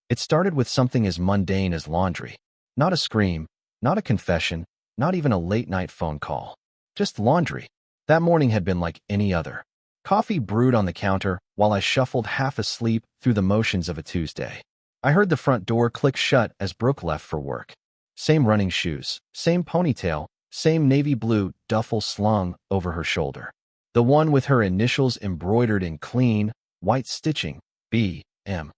It started with something as mundane as laundry. Not a scream, not a confession, not even a late-night phone call. Just laundry. That morning had been like any other. Coffee brewed on the counter while I shuffled half asleep through the motions of a Tuesday. I heard the front door click shut as Brooke left for work. Same running shoes, same ponytail, same navy blue duffel slung over her shoulder. The one with her initials embroidered in clean, white stitching, B.M.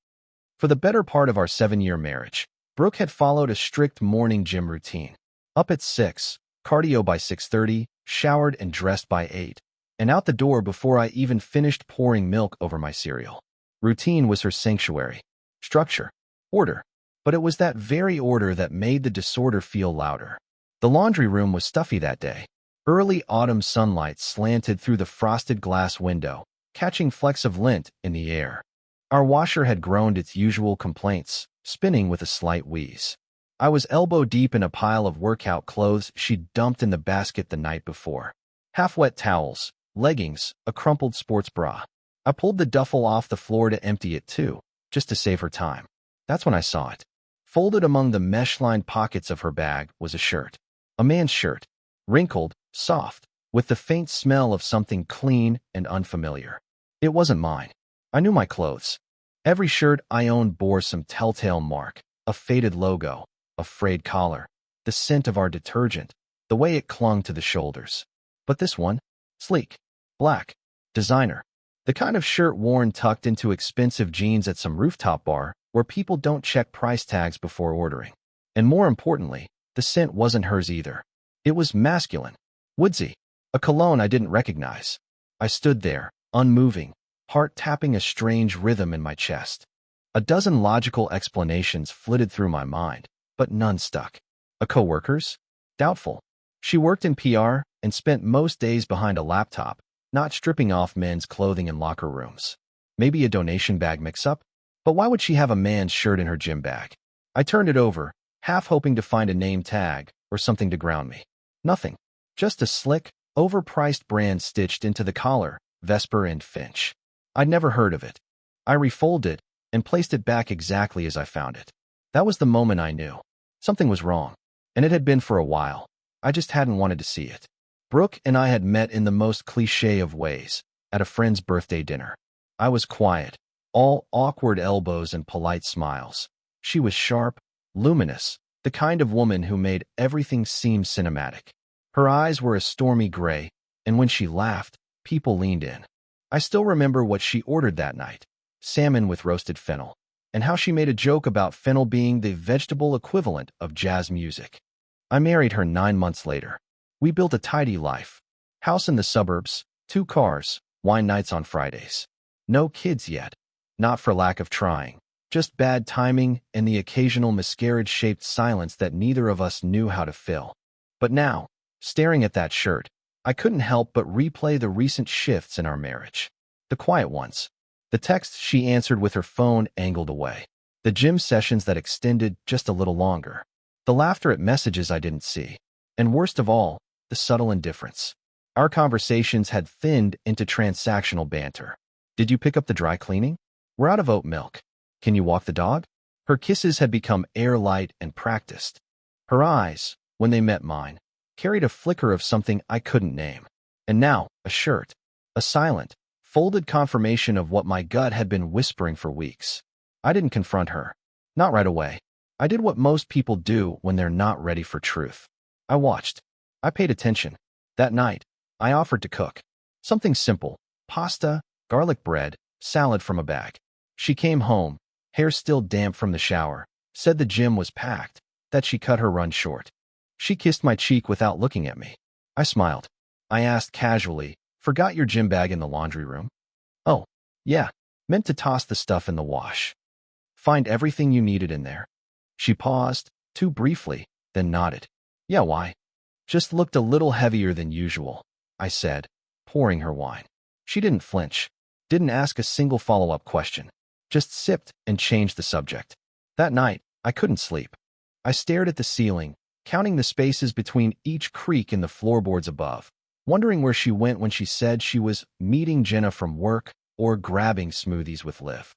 For the better part of our 7-year marriage, Brooke had followed a strict morning gym routine. Up at 6, cardio by 6:30, showered and dressed by 8, and out the door before I even finished pouring milk over my cereal. Routine was her sanctuary. Structure. Order. But it was that very order that made the disorder feel louder. The laundry room was stuffy that day. Early autumn sunlight slanted through the frosted glass window, catching flecks of lint in the air. Our washer had groaned its usual complaints, spinning with a slight wheeze. I was elbow-deep in a pile of workout clothes she'd dumped in the basket the night before. Half-wet towels, leggings, a crumpled sports bra. I pulled the duffel off the floor to empty it too, just to save her time. That's when I saw it. Folded among the mesh-lined pockets of her bag was a shirt. A man's shirt. Wrinkled, soft, with the faint smell of something clean and unfamiliar. It wasn't mine. I knew my clothes. Every shirt I owned bore some telltale mark, a faded logo, a frayed collar, the scent of our detergent, the way it clung to the shoulders. But this one? Sleek, black, designer. The kind of shirt worn tucked into expensive jeans at some rooftop bar where people don't check price tags before ordering. And more importantly, the scent wasn't hers either. It was masculine, woodsy, a cologne I didn't recognize. I stood there, unmoving, heart tapping a strange rhythm in my chest. A dozen logical explanations flitted through my mind, but none stuck. A coworker's? Doubtful. She worked in PR and spent most days behind a laptop, not stripping off men's clothing in locker rooms. Maybe a donation bag mix-up? But why would she have a man's shirt in her gym bag? I turned it over, half hoping to find a name tag or something to ground me. Nothing. Just a slick, overpriced brand stitched into the collar, Vesper and Finch. I'd never heard of it. I refolded it and placed it back exactly as I found it. That was the moment I knew. Something was wrong, and it had been for a while. I just hadn't wanted to see it. Brooke and I had met in the most cliché of ways, at a friend's birthday dinner. I was quiet, all awkward elbows and polite smiles. She was sharp, luminous, the kind of woman who made everything seem cinematic. Her eyes were a stormy gray, and when she laughed, people leaned in. I still remember what she ordered that night, salmon with roasted fennel, and how she made a joke about fennel being the vegetable equivalent of jazz music. I married her 9 months later. We built a tidy life. House in the suburbs, 2 cars, wine nights on Fridays. No kids yet. Not for lack of trying, just bad timing and the occasional miscarriage-shaped silence that neither of us knew how to fill. But now, staring at that shirt, I couldn't help but replay the recent shifts in our marriage. The quiet ones. The texts she answered with her phone angled away. The gym sessions that extended just a little longer. The laughter at messages I didn't see. And worst of all, the subtle indifference. Our conversations had thinned into transactional banter. Did you pick up the dry cleaning? We're out of oat milk. Can you walk the dog? Her kisses had become air-light and practiced. Her eyes, when they met mine, carried a flicker of something I couldn't name. And now, a shirt. A silent, folded confirmation of what my gut had been whispering for weeks. I didn't confront her. Not right away. I did what most people do when they're not ready for truth. I watched. I paid attention. That night, I offered to cook. Something simple. Pasta, garlic bread, salad from a bag. She came home, hair still damp from the shower, said the gym was packed, that she cut her run short. She kissed my cheek without looking at me. I smiled. I asked casually, forgot your gym bag in the laundry room? Oh, yeah, meant to toss the stuff in the wash. Find everything you needed in there. She paused, too briefly, then nodded. Yeah, why? Just looked a little heavier than usual, I said, pouring her wine. She didn't flinch, didn't ask a single follow-up question, just sipped and changed the subject. That night, I couldn't sleep. I stared at the ceiling, counting the spaces between each creak in the floorboards above, wondering where she went when she said she was meeting Jenna from work or grabbing smoothies with Liv.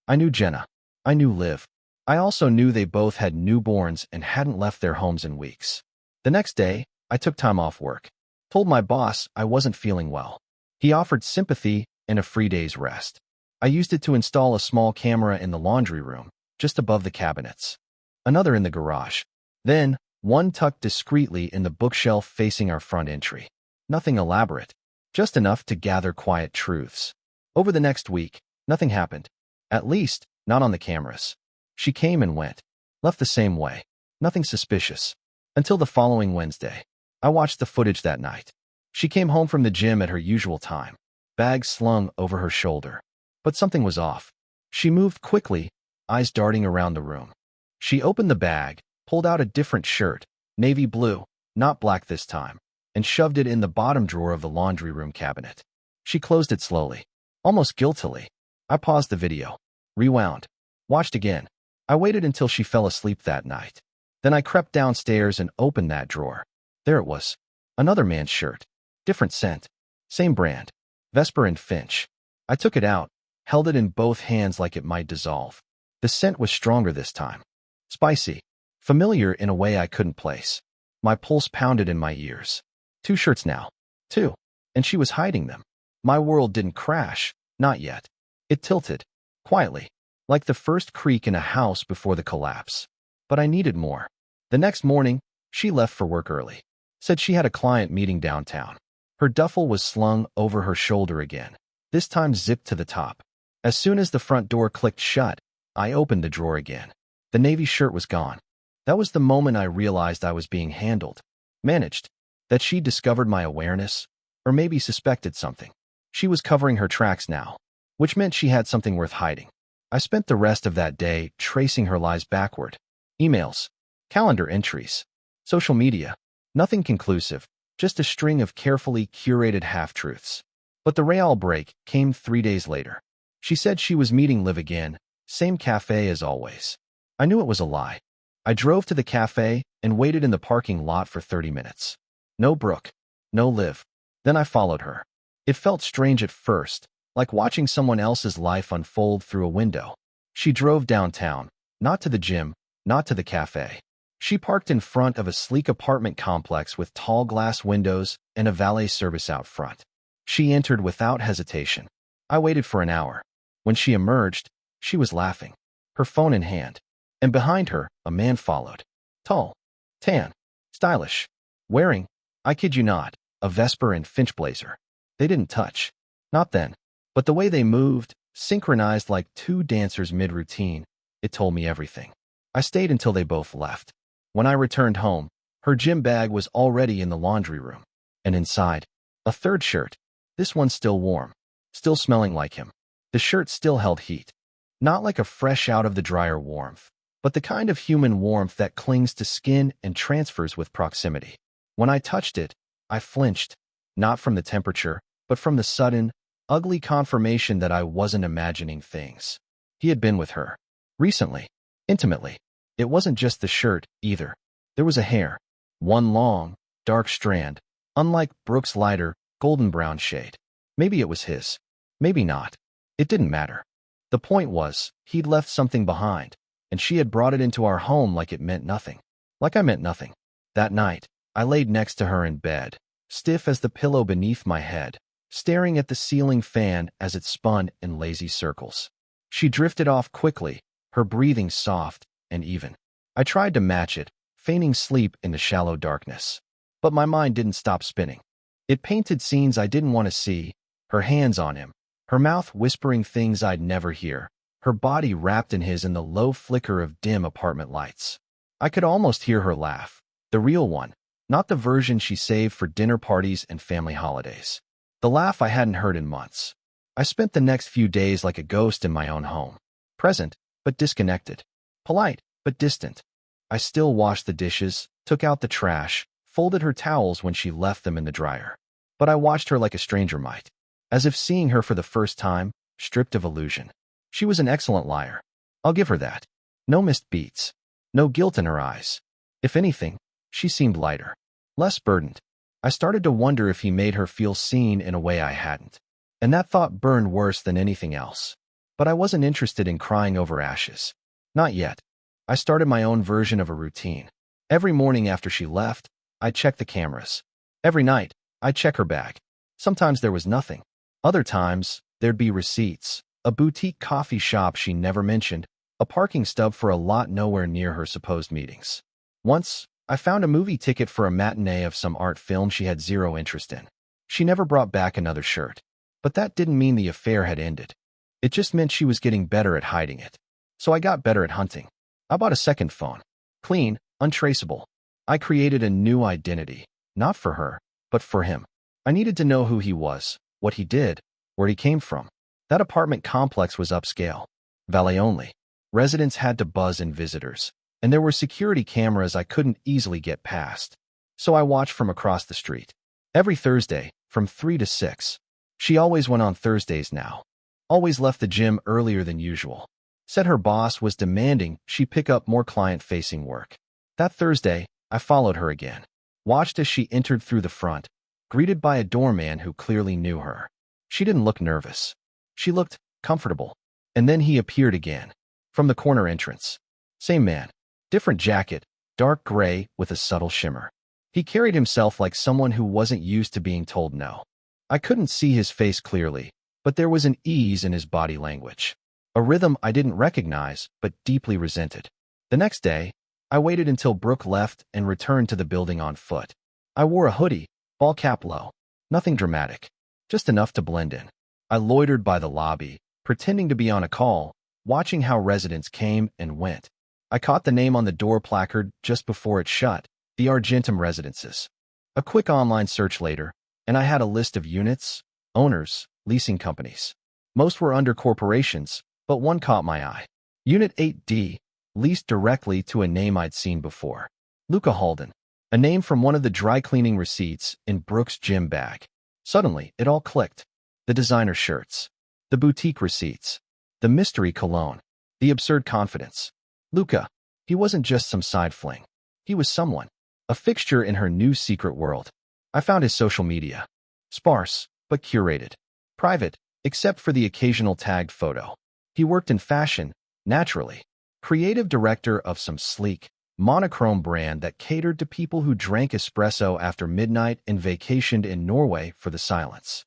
I knew Jenna. I knew Liv. I also knew they both had newborns and hadn't left their homes in weeks. The next day, I took time off work. Told my boss I wasn't feeling well. He offered sympathy and a free day's rest. I used it to install a small camera in the laundry room, just above the cabinets. Another in the garage. Then, one tucked discreetly in the bookshelf facing our front entry. Nothing elaborate, just enough to gather quiet truths. Over the next week, nothing happened. At least, not on the cameras. She came and went, left the same way. Nothing suspicious. Until the following Wednesday. I watched the footage that night. She came home from the gym at her usual time, bag slung over her shoulder. But something was off. She moved quickly, eyes darting around the room. She opened the bag, pulled out a different shirt, navy blue, not black this time, and shoved it in the bottom drawer of the laundry room cabinet. She closed it slowly, almost guiltily. I paused the video, rewound, watched again. I waited until she fell asleep that night. Then I crept downstairs and opened that drawer. There it was. Another man's shirt. Different scent. Same brand. Vesper and Finch. I took it out, held it in both hands like it might dissolve. The scent was stronger this time. Spicy. Familiar in a way I couldn't place. My pulse pounded in my ears. 2 shirts now. 2. And she was hiding them. My world didn't crash. Not yet. It tilted. Quietly. Like the first creak in a house before the collapse. But I needed more. The next morning, she left for work early. Said she had a client meeting downtown. Her duffel was slung over her shoulder again, this time zipped to the top. As soon as the front door clicked shut, I opened the drawer again. The navy shirt was gone. That was the moment I realized I was being handled, managed, that she discovered my awareness, or maybe suspected something. She was covering her tracks now, which meant she had something worth hiding. I spent the rest of that day tracing her lies backward. Emails, calendar entries, social media, nothing conclusive, just a string of carefully curated half-truths. But the real break came 3 days later. She said she was meeting Liv again, same cafe as always. I knew it was a lie. I drove to the cafe and waited in the parking lot for 30 minutes. No Brooke, no Liv. Then I followed her. It felt strange at first, like watching someone else's life unfold through a window. She drove downtown, not to the gym, not to the cafe. She parked in front of a sleek apartment complex with tall glass windows and a valet service out front. She entered without hesitation. I waited for an hour. When she emerged, she was laughing, her phone in hand. And behind her, a man followed. Tall, tan, stylish, wearing, I kid you not, a Vesper and Finch blazer. They didn't touch. Not then. But the way they moved, synchronized like 2 dancers mid-routine, it told me everything. I stayed until they both left. When I returned home, her gym bag was already in the laundry room. And inside, a 3rd shirt. This one still warm, still smelling like him. The shirt still held heat. Not like a fresh out of the dryer warmth, but the kind of human warmth that clings to skin and transfers with proximity. When I touched it, I flinched, not from the temperature, but from the sudden, ugly confirmation that I wasn't imagining things. He had been with her. Recently. Intimately. It wasn't just the shirt, either. There was a hair. One long, dark strand, unlike Brooke's lighter, golden brown shade. Maybe it was his. Maybe not. It didn't matter. The point was, he'd left something behind, and she had brought it into our home like it meant nothing. Like I meant nothing. That night, I laid next to her in bed, stiff as the pillow beneath my head, staring at the ceiling fan as it spun in lazy circles. She drifted off quickly, her breathing soft and even. I tried to match it, feigning sleep in the shallow darkness. But my mind didn't stop spinning. It painted scenes I didn't want to see, her hands on him, her mouth whispering things I'd never hear, her body wrapped in his in the low flicker of dim apartment lights. I could almost hear her laugh, the real one, not the version she saved for dinner parties and family holidays. The laugh I hadn't heard in months. I spent the next few days like a ghost in my own home. Present, but disconnected. Polite, but distant. I still washed the dishes, took out the trash, folded her towels when she left them in the dryer. But I watched her like a stranger might, as if seeing her for the first time, stripped of illusion. She was an excellent liar. I'll give her that. No missed beats. No guilt in her eyes. If anything, she seemed lighter. Less burdened. I started to wonder if he made her feel seen in a way I hadn't. And that thought burned worse than anything else. But I wasn't interested in crying over ashes. Not yet. I started my own version of a routine. Every morning after she left, I'd check the cameras. Every night, I'd check her bag. Sometimes there was nothing. Other times, there'd be receipts, a boutique coffee shop she never mentioned, a parking stub for a lot nowhere near her supposed meetings. Once, I found a movie ticket for a matinee of some art film she had zero interest in. She never brought back another shirt. But that didn't mean the affair had ended. It just meant she was getting better at hiding it. So I got better at hunting. I bought a second phone. Clean, untraceable. I created a new identity. Not for her, but for him. I needed to know who he was, what he did, where he came from. That apartment complex was upscale. Valet only. Residents had to buzz in visitors. And there were security cameras I couldn't easily get past. So I watched from across the street. Every Thursday, from 3 to 6. She always went on Thursdays now. Always left the gym earlier than usual. Said her boss was demanding she pick up more client-facing work. That Thursday, I followed her again. Watched as she entered through the front, greeted by a doorman who clearly knew her. She didn't look nervous. She looked comfortable. And then he appeared again. From the corner entrance. Same man. Different jacket, dark gray with a subtle shimmer. He carried himself like someone who wasn't used to being told no. I couldn't see his face clearly, but there was an ease in his body language. A rhythm I didn't recognize, but deeply resented. The next day, I waited until Brooke left and returned to the building on foot. I wore a hoodie, ball cap low. Nothing dramatic. Just enough to blend in. I loitered by the lobby, pretending to be on a call, watching how residents came and went. I caught the name on the door placard just before it shut, the Argentum Residences. A quick online search later, and I had a list of units, owners, leasing companies. Most were under corporations, but one caught my eye. Unit 8D, leased directly to a name I'd seen before. Luca Halden, a name from one of the dry cleaning receipts in Brooke's gym bag. Suddenly, it all clicked. The designer shirts, the boutique receipts, the mystery cologne, the absurd confidence. Luca, he wasn't just some side fling. He was someone, a fixture in her new secret world. I found his social media. Sparse, but curated. Private, except for the occasional tagged photo. He worked in fashion, naturally. Creative director of some sleek, monochrome brand that catered to people who drank espresso after midnight and vacationed in Norway for the silence.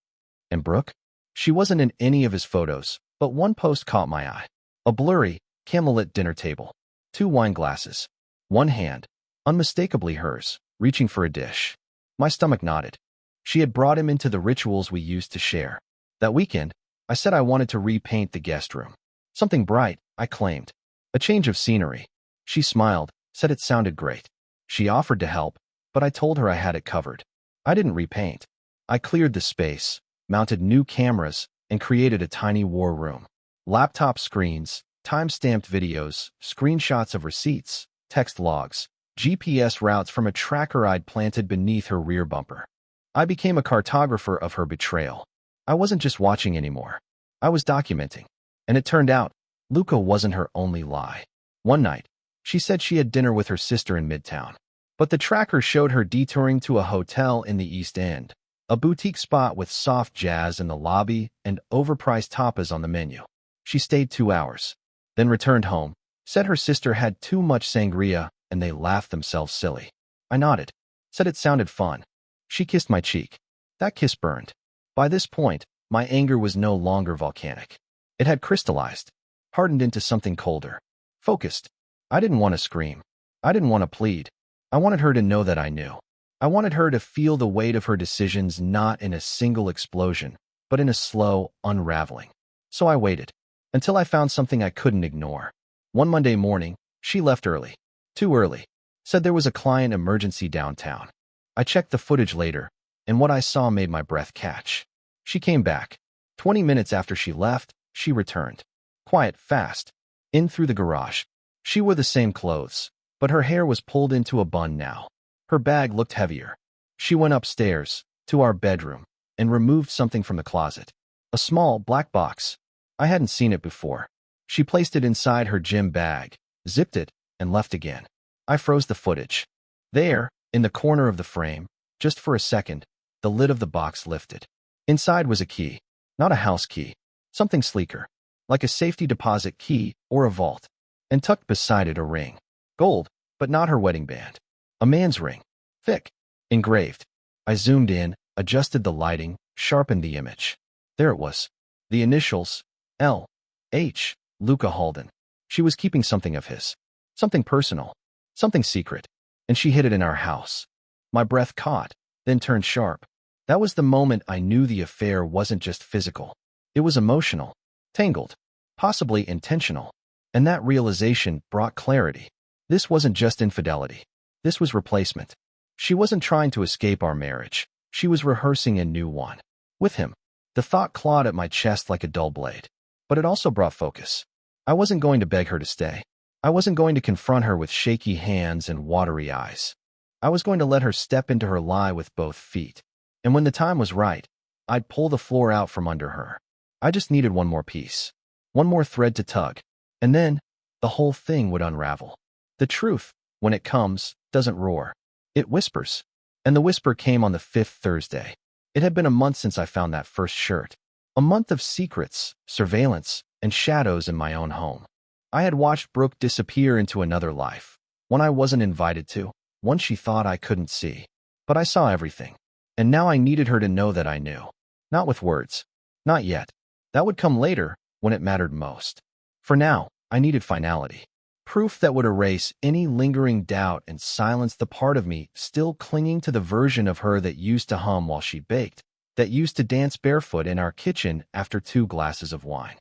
And Brooke? She wasn't in any of his photos, but one post caught my eye. A blurry, candlelit dinner table. 2 wine glasses. One hand, unmistakably hers, reaching for a dish. My stomach nodded. She had brought him into the rituals we used to share. That weekend, I said I wanted to repaint the guest room. Something bright, I claimed. A change of scenery. She smiled, said it sounded great. She offered to help, but I told her I had it covered. I didn't repaint. I cleared the space, mounted new cameras, and created a tiny war room. Laptop screens, time-stamped videos, screenshots of receipts, text logs, GPS routes from a tracker I'd planted beneath her rear bumper. I became a cartographer of her betrayal. I wasn't just watching anymore. I was documenting. And it turned out, Luca wasn't her only lie. One night, she said she had dinner with her sister in Midtown. But the tracker showed her detouring to a hotel in the East End, a boutique spot with soft jazz in the lobby and overpriced tapas on the menu. She stayed 2 hours, then returned home, said her sister had too much sangria, and they laughed themselves silly. I nodded, said it sounded fun. She kissed my cheek. That kiss burned. By this point, my anger was no longer volcanic. It had crystallized, hardened into something colder, focused. I didn't want to scream. I didn't want to plead. I wanted her to know that I knew. I wanted her to feel the weight of her decisions not in a single explosion, but in a slow unraveling. So I waited, until I found something I couldn't ignore. One Monday morning, she left early. Too early. Said there was a client emergency downtown. I checked the footage later, and what I saw made my breath catch. She came back. 20 minutes after she left, she returned. Quiet, fast. In through the garage. She wore the same clothes, but her hair was pulled into a bun now. Her bag looked heavier. She went upstairs, to our bedroom, and removed something from the closet. A small, black box. I hadn't seen it before. She placed it inside her gym bag, zipped it, and left again. I froze the footage. There, in the corner of the frame, just for a second, the lid of the box lifted. Inside was a key. Not a house key. Something sleeker. Like a safety deposit key or a vault. and tucked beside it a ring. Gold, but not her wedding band. A man's ring. Thick. Engraved. I zoomed in, adjusted the lighting, sharpened the image. There it was. The initials, L. H. Luca Halden. She was keeping something of his. Something personal. Something secret. And she hid it in our house. My breath caught, then turned sharp. That was the moment I knew the affair wasn't just physical. It was emotional. Tangled. Possibly intentional. And that realization brought clarity. This wasn't just infidelity. This was replacement. She wasn't trying to escape our marriage. She was rehearsing a new one. With him. The thought clawed at my chest like a dull blade. But it also brought focus. I wasn't going to beg her to stay. I wasn't going to confront her with shaky hands and watery eyes. I was going to let her step into her lie with both feet. And when the time was right, I'd pull the floor out from under her. I just needed one more piece. One more thread to tug. And then, the whole thing would unravel. The truth, when it comes, doesn't roar. It whispers. And the whisper came on the 5th Thursday. It had been a month since I found that first shirt. A month of secrets, surveillance, and shadows in my own home. I had watched Brooke disappear into another life. One I wasn't invited to. One she thought I couldn't see. But I saw everything. And now I needed her to know that I knew. Not with words. Not yet. That would come later, when it mattered most. For now, I needed finality. Proof that would erase any lingering doubt and silence the part of me still clinging to the version of her that used to hum while she baked, that used to dance barefoot in our kitchen after 2 glasses of wine.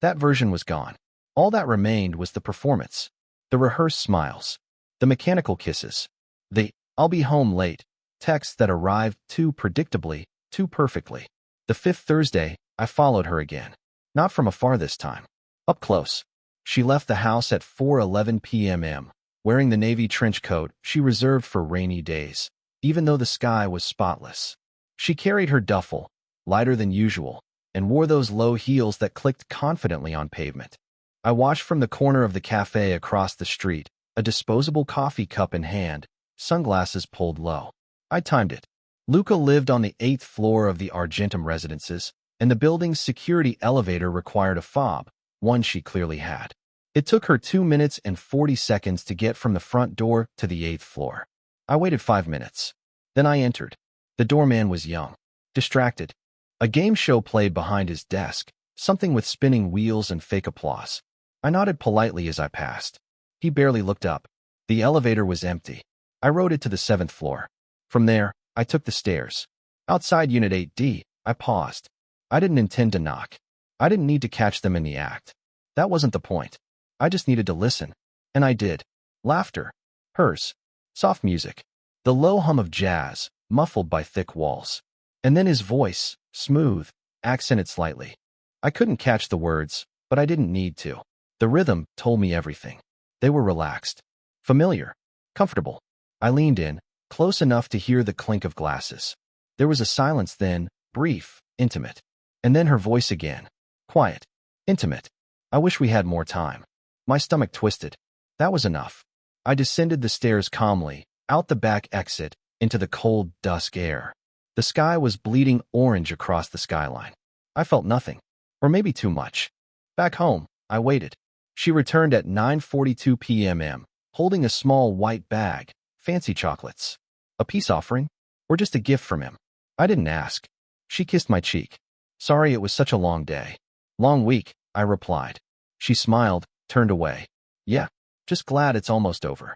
That version was gone. All that remained was the performance, the rehearsed smiles, the mechanical kisses, the "I'll be home late" texts that arrived too predictably, too perfectly. The 5th Thursday, I followed her again. Not from afar this time. Up close. She left the house at 4:11 p.m., wearing the navy trench coat she reserved for rainy days, even though the sky was spotless. She carried her duffel, lighter than usual, and wore those low heels that clicked confidently on pavement. I watched from the corner of the cafe across the street, a disposable coffee cup in hand, sunglasses pulled low. I timed it. Luca lived on the 8th floor of the Argentum residences, and the building's security elevator required a fob, one she clearly had. It took her 2 minutes and 40 seconds to get from the front door to the 8th floor. I waited 5 minutes. Then I entered. The doorman was young, distracted. A game show played behind his desk, something with spinning wheels and fake applause. I nodded politely as I passed. He barely looked up. The elevator was empty. I rode it to the 7th floor. From there, I took the stairs. Outside Unit 8D, I paused. I didn't intend to knock. I didn't need to catch them in the act. That wasn't the point. I just needed to listen. And I did. Laughter. Hers. Soft music. The low hum of jazz, muffled by thick walls. And then his voice, smooth, accented slightly. I couldn't catch the words, but I didn't need to. The rhythm told me everything. They were relaxed. Familiar. Comfortable. I leaned in, close enough to hear the clink of glasses. There was a silence then, brief, intimate. And then her voice again. Quiet. Intimate. I wish we had more time. My stomach twisted. That was enough. I descended the stairs calmly, out the back exit, into the cold dusk air. The sky was bleeding orange across the skyline. I felt nothing. Or maybe too much. Back home, I waited. She returned at 9:42 p.m., holding a small white bag, fancy chocolates. A peace offering? Or just a gift from him? I didn't ask. She kissed my cheek. Sorry it was such a long day. Long week, I replied. She smiled, turned away. Yeah, just glad it's almost over.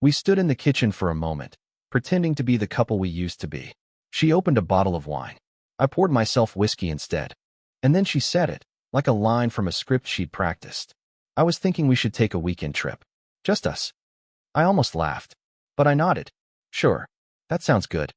We stood in the kitchen for a moment, pretending to be the couple we used to be. She opened a bottle of wine. I poured myself whiskey instead. And then she said it, like a line from a script she'd practiced. I was thinking we should take a weekend trip. Just us. I almost laughed. But I nodded. Sure, that sounds good.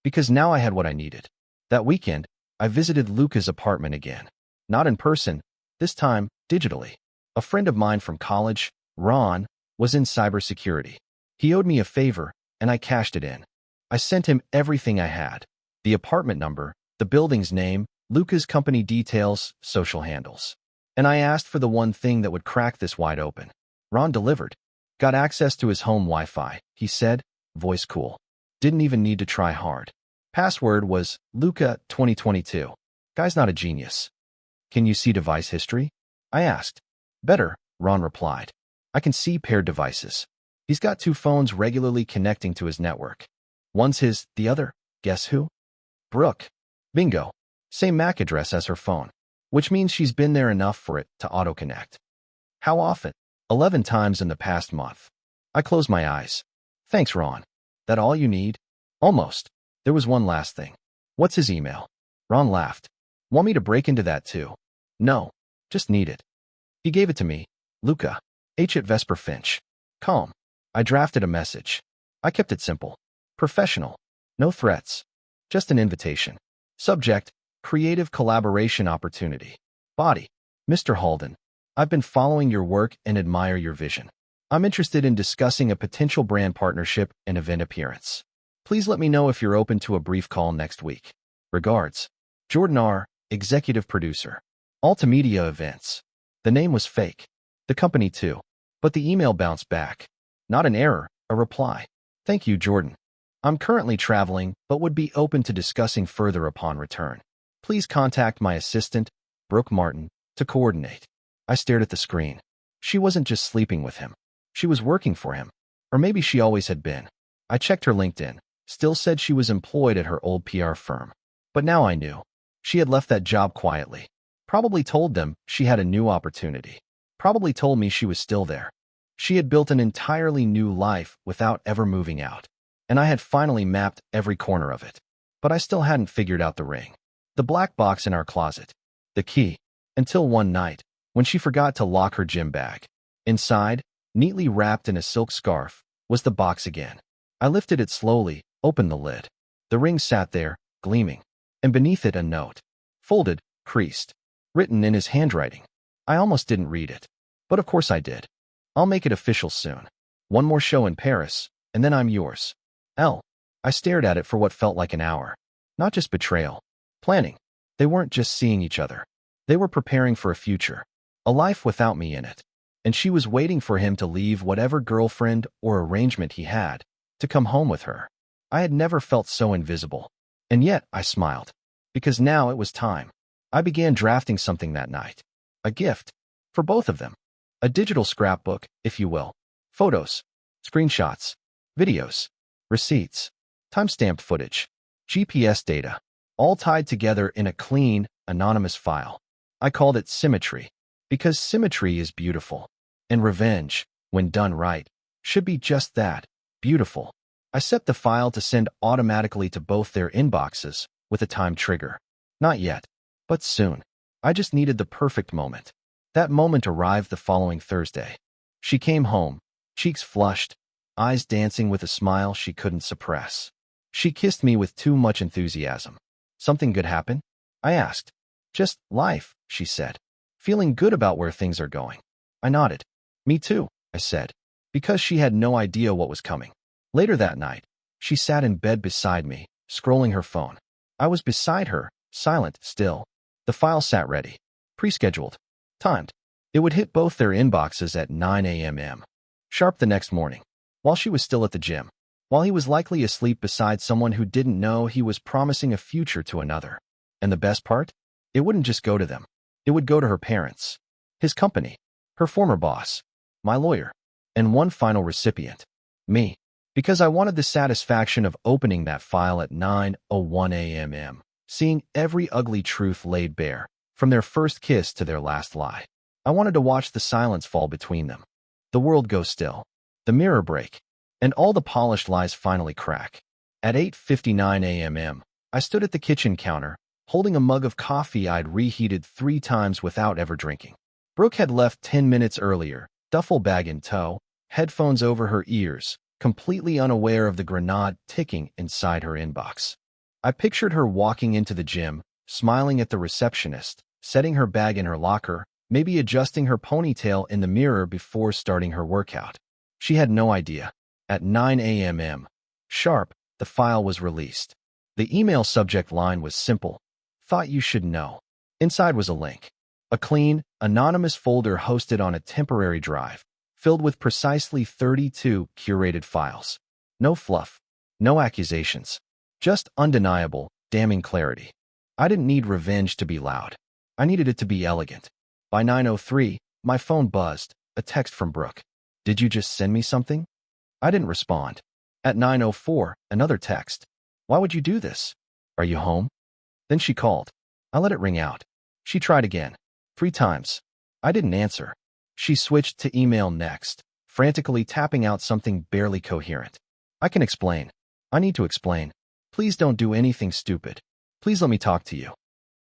Because now I had what I needed. That weekend, I visited Luca's apartment again. Not in person, this time digitally. A friend of mine from college, Ron, was in cybersecurity. He owed me a favor, and I cashed it in. I sent him everything I had. The apartment number, the building's name, Luca's company details, social handles. And I asked for the one thing that would crack this wide open. Ron delivered. Got access to his home Wi-Fi, he said, voice cool. Didn't even need to try hard. Password was Luca 2022. Guy's not a genius. Can you see device history? I asked. Better, Ron replied. I can see paired devices. He's got two phones regularly connecting to his network. One's his, the other, guess who? Brooke. Bingo. Same MAC address as her phone, which means she's been there enough for it to auto-connect. How often? 11 times in the past month. I close my eyes. Thanks, Ron. That all you need? Almost. There was one last thing. What's his email? Ron laughed. Want me to break into that too? No. Just need it. He gave it to me. Luca. H at Vesper Finch. Calm. I drafted a message. I kept it simple. Professional. No threats. Just an invitation. Subject, creative collaboration opportunity. Body, Mr. Halden. I've been following your work and admire your vision. I'm interested in discussing a potential brand partnership and event appearance. Please let me know if you're open to a brief call next week. Regards, Jordan R., Executive Producer. Altimedia Events. The name was fake. The company too. But the email bounced back. Not an error, a reply. Thank you, Jordan. I'm currently traveling, but would be open to discussing further upon return. Please contact my assistant, Brooke Martin, to coordinate. I stared at the screen. She wasn't just sleeping with him. She was working for him. Or maybe she always had been. I checked her LinkedIn. Still said she was employed at her old PR firm. But now I knew. She had left that job quietly. Probably told them she had a new opportunity. Probably told me she was still there. She had built an entirely new life without ever moving out. And I had finally mapped every corner of it. But I still hadn't figured out the ring. The black box in our closet. The key. Until one night, when she forgot to lock her gym bag. Inside, neatly wrapped in a silk scarf, was the box again. I lifted it slowly, opened the lid. The ring sat there, gleaming. And beneath it a note. Folded, creased. Written in his handwriting. I almost didn't read it. But of course I did. I'll make it official soon. One more show in Paris, and then I'm yours. L. I stared at it for what felt like an hour. Not just betrayal. Planning. They weren't just seeing each other. They were preparing for a future. A life without me in it. And she was waiting for him to leave whatever girlfriend or arrangement he had, to come home with her. I had never felt so invisible. And yet, I smiled. Because now it was time. I began drafting something that night. A gift. For both of them. A digital scrapbook, if you will. Photos. Screenshots. Videos. Receipts. Timestamped footage. GPS data. All tied together in a clean, anonymous file. I called it Symmetry. Because symmetry is beautiful. And revenge, when done right, should be just that, beautiful. I set the file to send automatically to both their inboxes, with a time trigger. Not yet. But soon. I just needed the perfect moment. That moment arrived the following Thursday. She came home, cheeks flushed, eyes dancing with a smile she couldn't suppress. She kissed me with too much enthusiasm. Something good happen? I asked. Just life, she said. Feeling good about where things are going. I nodded. Me too, I said, because she had no idea what was coming. Later that night, she sat in bed beside me, scrolling her phone. I was beside her, silent, still. The file sat ready. Pre-scheduled. Timed. It would hit both their inboxes at 9 a.m. Sharp the next morning. While she was still at the gym. While he was likely asleep beside someone who didn't know he was promising a future to another. And the best part? It wouldn't just go to them. It would go to her parents. His company. Her former boss. My lawyer. And one final recipient. Me. Because I wanted the satisfaction of opening that file at 9:01 a.m. Seeing every ugly truth laid bare. From their first kiss to their last lie. I wanted to watch the silence fall between them. The world go still. The mirror break. And all the polished lies finally crack. At 8:59 a.m., I stood at the kitchen counter, holding a mug of coffee I'd reheated 3 times without ever drinking. Brooke had left 10 minutes earlier, duffel bag in tow, headphones over her ears, completely unaware of the grenade ticking inside her inbox. I pictured her walking into the gym, smiling at the receptionist, setting her bag in her locker, maybe adjusting her ponytail in the mirror before starting her workout. She had no idea. At 9 a.m. sharp, the file was released. The email subject line was simple. Thought you should know. Inside was a link. A clean, anonymous folder hosted on a temporary drive, filled with precisely 32 curated files. No fluff. No accusations. Just undeniable, damning clarity. I didn't need revenge to be loud. I needed it to be elegant. By 9:03, my phone buzzed, a text from Brooke. Did you just send me something? I didn't respond. At 9:04, another text. Why would you do this? Are you home? Then she called. I let it ring out. She tried again. 3 times. I didn't answer. She switched to email next, frantically tapping out something barely coherent. I can explain. I need to explain. Please don't do anything stupid. Please let me talk to you.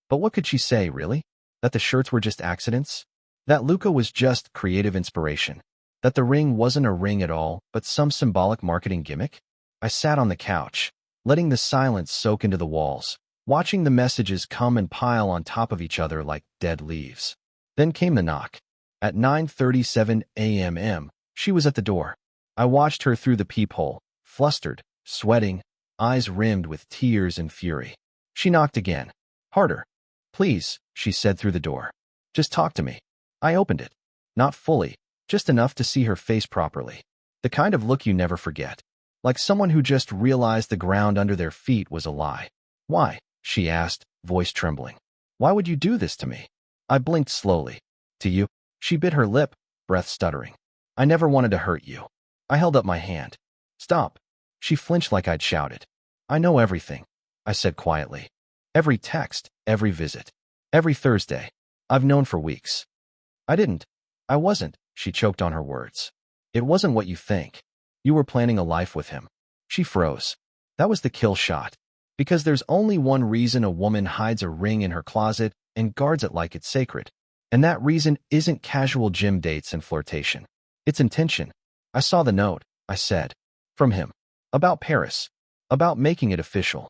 But what could she say, really? That the shirts were just accidents? That Luca was just creative inspiration? That the ring wasn't a ring at all, but some symbolic marketing gimmick? I sat on the couch, letting the silence soak into the walls, watching the messages come and pile on top of each other like dead leaves. Then came the knock. At 9:37 a.m., she was at the door. I watched her through the peephole, flustered, sweating, eyes rimmed with tears and fury. She knocked again. Harder. Please, she said through the door. Just talk to me. I opened it. Not fully, just enough to see her face properly. The kind of look you never forget. Like someone who just realized the ground under their feet was a lie. Why? She asked, voice trembling. Why would you do this to me? I blinked slowly. To you? She bit her lip, breath stuttering. I never wanted to hurt you. I held up my hand. Stop. She flinched like I'd shouted. I know everything, I said quietly. Every text, every visit, every Thursday. I've known for weeks. I wasn't, she choked on her words. It wasn't what you think. You were planning a life with him. She froze. That was the kill shot. Because there's only one reason a woman hides a ring in her closet and guards it like it's sacred. And that reason isn't casual gym dates and flirtation. It's intention. I saw the note, I said. From him. About Paris. About making it official.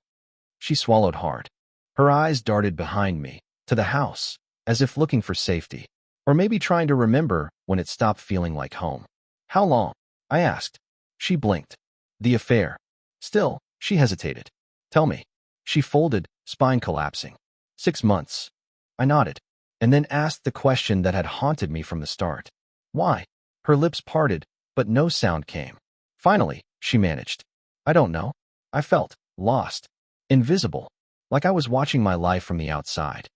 She swallowed hard. Her eyes darted behind me, to the house, as if looking for safety. Or maybe trying to remember when it stopped feeling like home. How long? I asked. She blinked. The affair. Still, she hesitated. Tell me. She folded, spine collapsing. 6 months. I nodded, and then asked the question that had haunted me from the start. Why? Her lips parted, but no sound came. Finally, she managed. I don't know. I felt lost. Invisible. Like I was watching my life from the outside.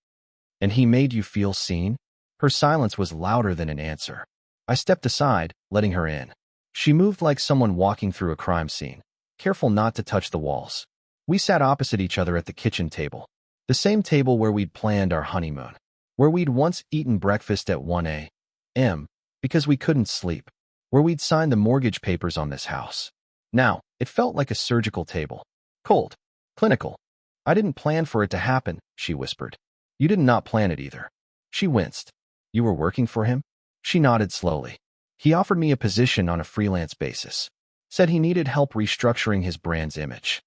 And he made you feel seen? Her silence was louder than an answer. I stepped aside, letting her in. She moved like someone walking through a crime scene, careful not to touch the walls. We sat opposite each other at the kitchen table. The same table where we'd planned our honeymoon. Where we'd once eaten breakfast at 1 a.m. because we couldn't sleep. Where we'd signed the mortgage papers on this house. Now, it felt like a surgical table. Cold. Clinical. I didn't plan for it to happen, she whispered. You did not plan it either. She winced. You were working for him? She nodded slowly. He offered me a position on a freelance basis. Said he needed help restructuring his brand's image.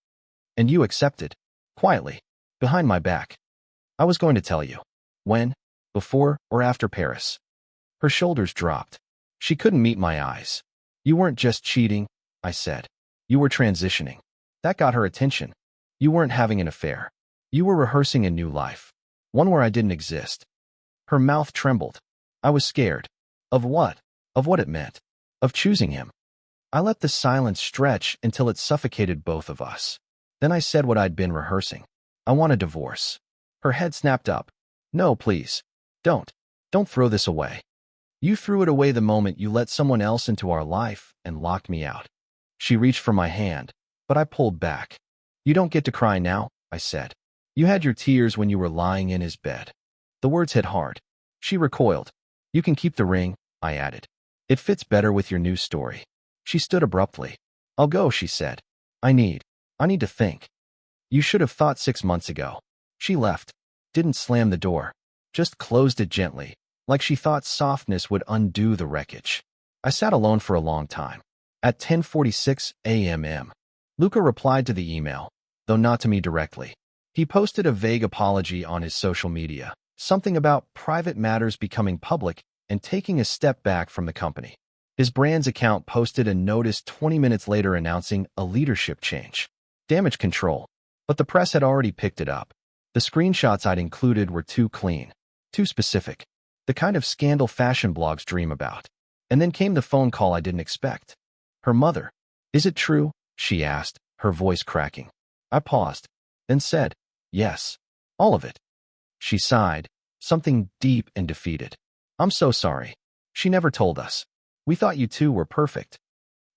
And you accepted. Quietly. Behind my back. I was going to tell you. When? Before or after Paris? Her shoulders dropped. She couldn't meet my eyes. You weren't just cheating, I said. You were transitioning. That got her attention. You weren't having an affair. You were rehearsing a new life. One where I didn't exist. Her mouth trembled. I was scared. Of what? Of what it meant. Of choosing him. I let the silence stretch until it suffocated both of us. Then I said what I'd been rehearsing. I want a divorce. Her head snapped up. No, please. Don't. Don't throw this away. You threw it away the moment you let someone else into our life and locked me out. She reached for my hand, but I pulled back. You don't get to cry now, I said. You had your tears when you were lying in his bed. The words hit hard. She recoiled. You can keep the ring, I added. It fits better with your new story. She stood abruptly. I'll go, she said. I need to think. You should have thought 6 months ago. She left. Didn't slam the door. Just closed it gently, like she thought softness would undo the wreckage. I sat alone for a long time. At 10:46 a.m., Luca replied to the email, though not to me directly. He posted a vague apology on his social media, something about private matters becoming public and taking a step back from the company. His brand's account posted a notice 20 minutes later announcing a leadership change. Damage control. But the press had already picked it up. The screenshots I'd included were too clean, too specific. The kind of scandal fashion blogs dream about. And then came the phone call I didn't expect. Her mother. Is it true? She asked, her voice cracking. I paused, then said, yes, all of it. She sighed, something deep and defeated. I'm so sorry. She never told us. We thought you two were perfect.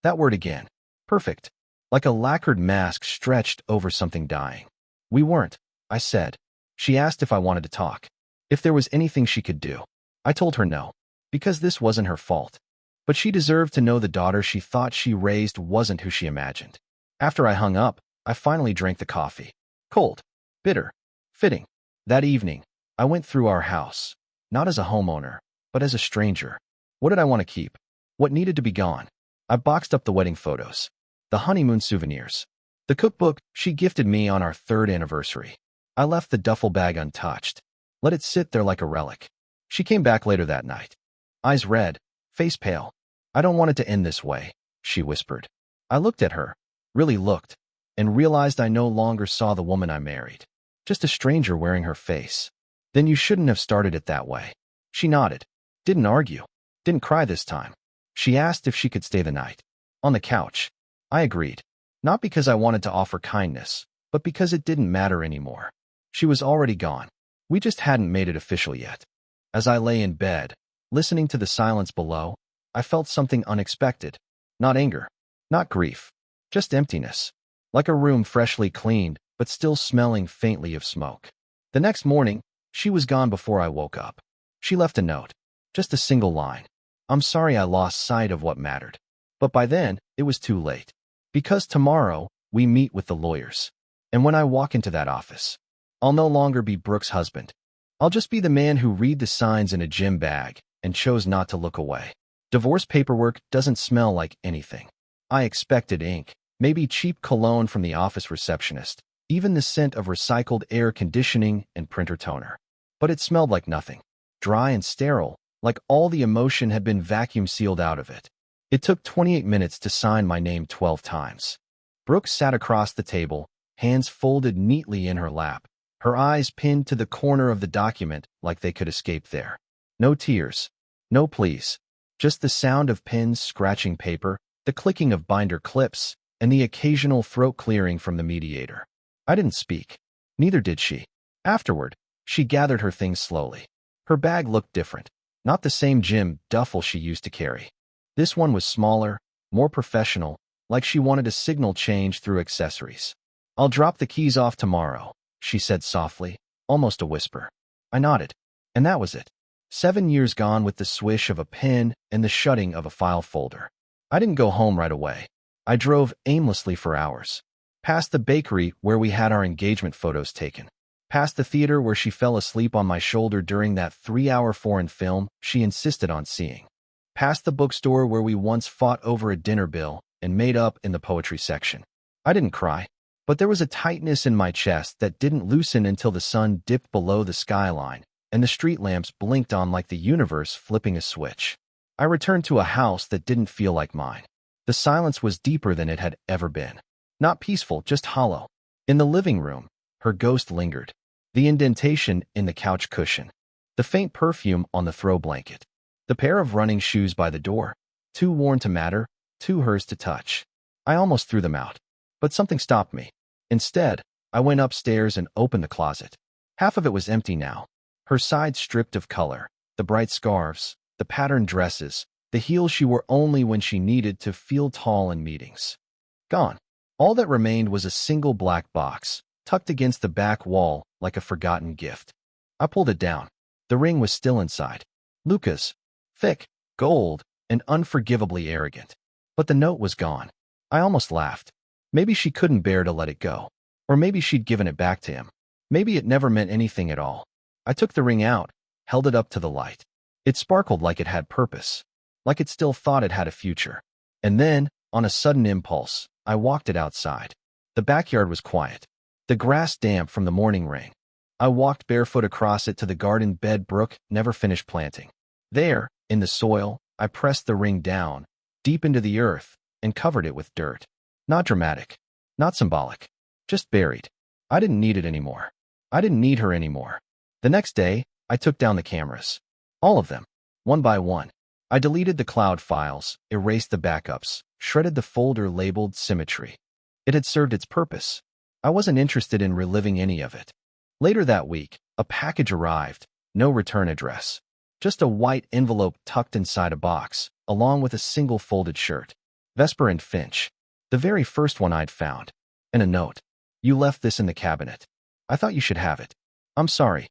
That word again. Perfect. Like a lacquered mask stretched over something dying. We weren't, I said. She asked if I wanted to talk. If there was anything she could do. I told her no. Because this wasn't her fault. But she deserved to know the daughter she thought she raised wasn't who she imagined. After I hung up, I finally drank the coffee. Cold. Bitter. Fitting. That evening, I went through our house. Not as a homeowner, but as a stranger. What did I want to keep? What needed to be gone? I boxed up the wedding photos. The honeymoon souvenirs. The cookbook she gifted me on our 3rd anniversary. I left the duffel bag untouched. Let it sit there like a relic. She came back later that night. Eyes red, face pale. I don't want it to end this way, she whispered. I looked at her, really looked, and realized I no longer saw the woman I married. Just a stranger wearing her face. Then you shouldn't have started it that way. She nodded. Didn't argue. Didn't cry this time. She asked if she could stay the night. On the couch. I agreed. Not because I wanted to offer kindness, but because it didn't matter anymore. She was already gone. We just hadn't made it official yet. As I lay in bed, listening to the silence below, I felt something unexpected. Not anger. Not grief. Just emptiness. Like a room freshly cleaned, but still smelling faintly of smoke. The next morning, she was gone before I woke up. She left a note. Just a single line. I'm sorry I lost sight of what mattered. But by then, it was too late. Because tomorrow, we meet with the lawyers. And when I walk into that office, I'll no longer be Brooke's husband. I'll just be the man who read the signs in a gym bag and chose not to look away. Divorce paperwork doesn't smell like anything. I expected ink, maybe cheap cologne from the office receptionist, even the scent of recycled air conditioning and printer toner. But it smelled like nothing. Dry and sterile, like all the emotion had been vacuum sealed out of it. It took 28 minutes to sign my name 12 times. Brooke sat across the table, hands folded neatly in her lap, her eyes pinned to the corner of the document like they could escape there. No tears. No pleas. Just the sound of pens scratching paper, the clicking of binder clips, and the occasional throat clearing from the mediator. I didn't speak. Neither did she. Afterward, she gathered her things slowly. Her bag looked different. Not the same gym duffel she used to carry. This one was smaller, more professional, like she wanted a signal change through accessories. I'll drop the keys off tomorrow, she said softly, almost a whisper. I nodded. And that was it. 7 years gone with the swish of a pen and the shutting of a file folder. I didn't go home right away. I drove aimlessly for hours. Past the bakery where we had our engagement photos taken. Past the theater where she fell asleep on my shoulder during that 3-hour foreign film she insisted on seeing. Past the bookstore where we once fought over a dinner bill and made up in the poetry section. I didn't cry, but there was a tightness in my chest that didn't loosen until the sun dipped below the skyline and the street lamps blinked on like the universe flipping a switch. I returned to a house that didn't feel like mine. The silence was deeper than it had ever been. Not peaceful, just hollow. In the living room, her ghost lingered. The indentation in the couch cushion. The faint perfume on the throw blanket. The pair of running shoes by the door. Too worn to matter, too hers to touch. I almost threw them out. But something stopped me. Instead, I went upstairs and opened the closet. Half of it was empty now. Her side stripped of color. The bright scarves. The patterned dresses. The heels she wore only when she needed to feel tall in meetings. Gone. All that remained was a single black box, tucked against the back wall like a forgotten gift. I pulled it down. The ring was still inside. Luca's. Thick, gold, and unforgivably arrogant. But the note was gone. I almost laughed. Maybe she couldn't bear to let it go. Or maybe she'd given it back to him. Maybe it never meant anything at all. I took the ring out, held it up to the light. It sparkled like it had purpose. Like it still thought it had a future. And then, on a sudden impulse, I walked it outside. The backyard was quiet. The grass damp from the morning rain. I walked barefoot across it to the garden bed Brooke never finished planting. There, in the soil, I pressed the ring down, deep into the earth, and covered it with dirt. Not dramatic. Not symbolic. Just buried. I didn't need it anymore. I didn't need her anymore. The next day, I took down the cameras. All of them. One by one. I deleted the cloud files, erased the backups, shredded the folder labeled Symmetry. It had served its purpose. I wasn't interested in reliving any of it. Later that week, a package arrived. No return address. Just a white envelope tucked inside a box, along with a single folded shirt. Vesper and Finch. The very first one I'd found. And a note. You left this in the cabinet. I thought you should have it. I'm sorry.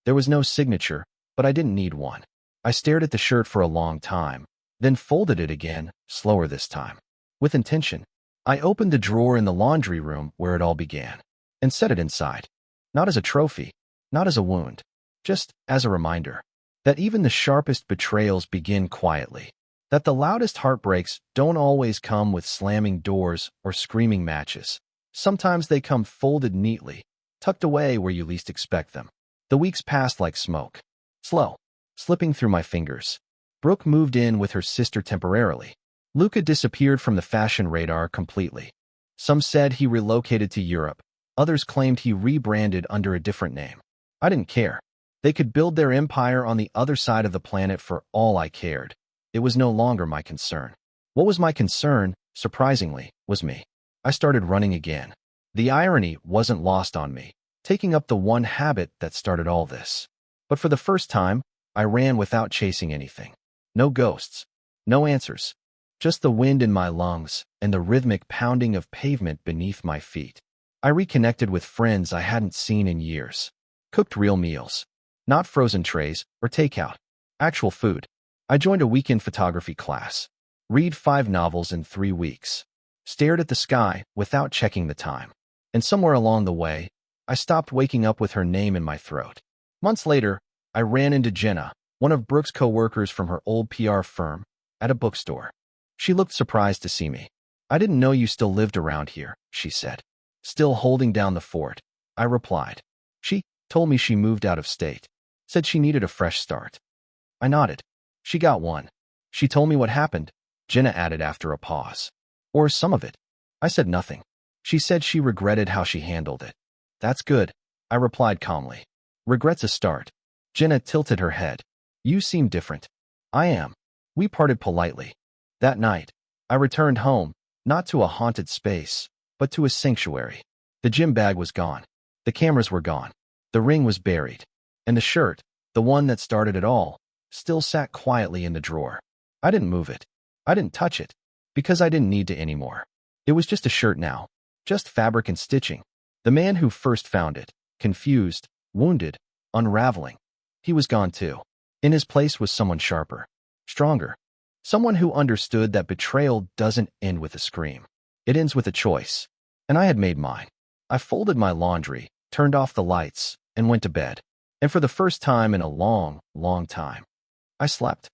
There was no signature, but I didn't need one. I stared at the shirt for a long time, then folded it again, slower this time. With intention, I opened the drawer in the laundry room where it all began, and set it inside. Not as a trophy, not as a wound, just as a reminder that even the sharpest betrayals begin quietly, that the loudest heartbreaks don't always come with slamming doors or screaming matches. Sometimes they come folded neatly, tucked away where you least expect them. The weeks passed like smoke. Slow, slipping through my fingers. Brooke moved in with her sister temporarily. Luca disappeared from the fashion radar completely. Some said he relocated to Europe. Others claimed he rebranded under a different name. I didn't care. They could build their empire on the other side of the planet for all I cared. It was no longer my concern. What was my concern, surprisingly, was me. I started running again. The irony wasn't lost on me, taking up the one habit that started all this. But for the first time, I ran without chasing anything. No ghosts. No answers. Just the wind in my lungs and the rhythmic pounding of pavement beneath my feet. I reconnected with friends I hadn't seen in years. Cooked real meals. Not frozen trays or takeout. Actual food. I joined a weekend photography class. Read 5 novels in 3 weeks. Stared at the sky without checking the time. And somewhere along the way, I stopped waking up with her name in my throat. Months later, I ran into Jenna, one of Brooke's co-workers from her old PR firm, at a bookstore. She looked surprised to see me. I didn't know you still lived around here, she said. Still holding down the fort, I replied. She told me she moved out of state. Said she needed a fresh start. I nodded. She got one. She told me what happened, Jenna added after a pause. Or some of it. I said nothing. She said she regretted how she handled it. That's good, I replied calmly. Regret's a start. Jenna tilted her head. You seem different. I am. We parted politely. That night, I returned home, not to a haunted space, but to a sanctuary. The gym bag was gone. The cameras were gone. The ring was buried. And the shirt, the one that started it all, still sat quietly in the drawer. I didn't move it. I didn't touch it, because I didn't need to anymore. It was just a shirt now, just fabric and stitching. The man who first found it, confused, wounded, unraveling, he was gone too. In his place was someone sharper, stronger, someone who understood that betrayal doesn't end with a scream. It ends with a choice. And I had made mine. I folded my laundry, turned off the lights, and went to bed. And for the first time in a long, long time, I slept.